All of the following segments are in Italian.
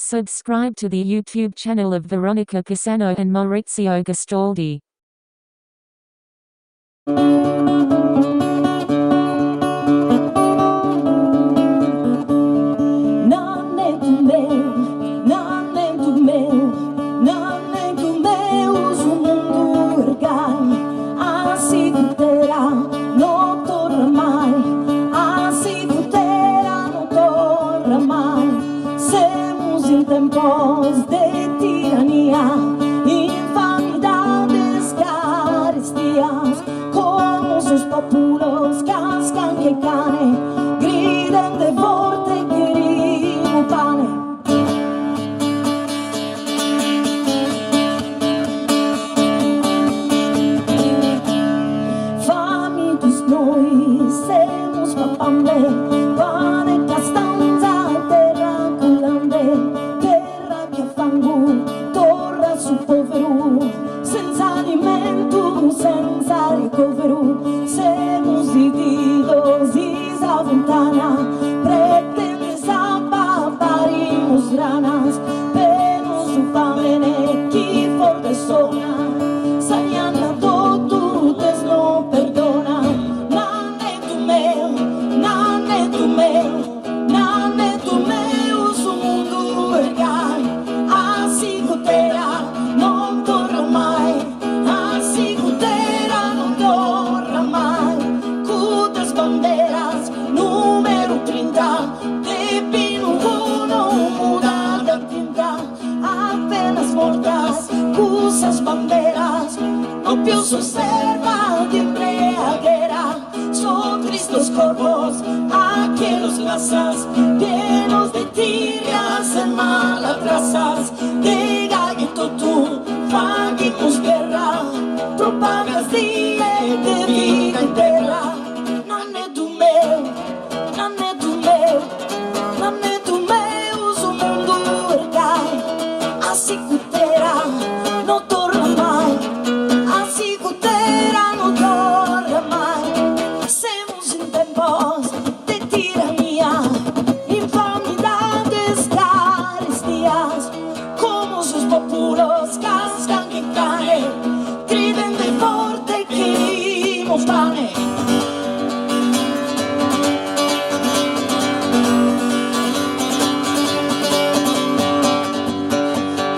Subscribe to the YouTube channel of Veronica Pisano and Maurizio Gastaldi. Nanneddu meu, su mundu ergai, assim terá, não torna mai, assim terá, não torna mai. Semos em tempos de tirania, infamidades, caristias, como os populos cascan que cane, gridan de forte querido pane. Noi semos papambe, pane castanza, terra culande, terra che fango, torra su povero, senza alimento, senza ricovero, semos dividos isa ventana, pretendes ababarimos ranas, penos su famene, chi forte sona, sagnana todo, desno perdona. Nanneddu meu, su mundu ergai, assim terá, não torna mai, assim terá, não torna mai. Cudas bandeiras, número 30, de pino uno, muda de tinta, apenas mortas, cusas banderas, no più serva de embriaguera. Son tristes corvos, aquellos lazas, llenos de tirias en malatrazas, de gallito tú, fagimos guerra, propagas día de vida entera. Nanneddu meu, su mundu ergai, assim terá, não torna mai, assim terá, não torna mai. De tiranía, infamidades, carestías, como sus populos cascan que caen, griten de forte queremos pane.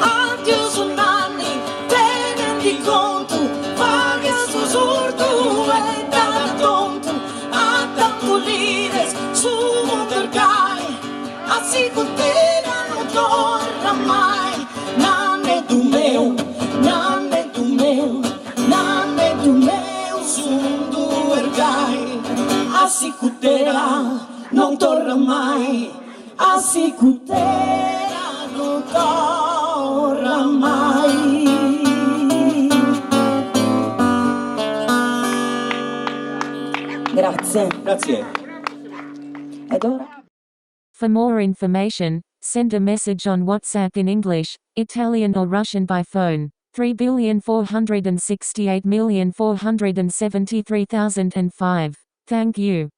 Adiós nani, tenen di conto, pagas sus urdu e cada tonto. Su mundu ergai, assim terá, não torna mai. Nanneddu meu, su mundu ergai, assim terá, não torna mai, assim terá, não torna mai. Grazie. Grazie. Ed ora? For more information, send a message on WhatsApp in English, Italian or Russian by phone, 3,468,473,005. Thank you.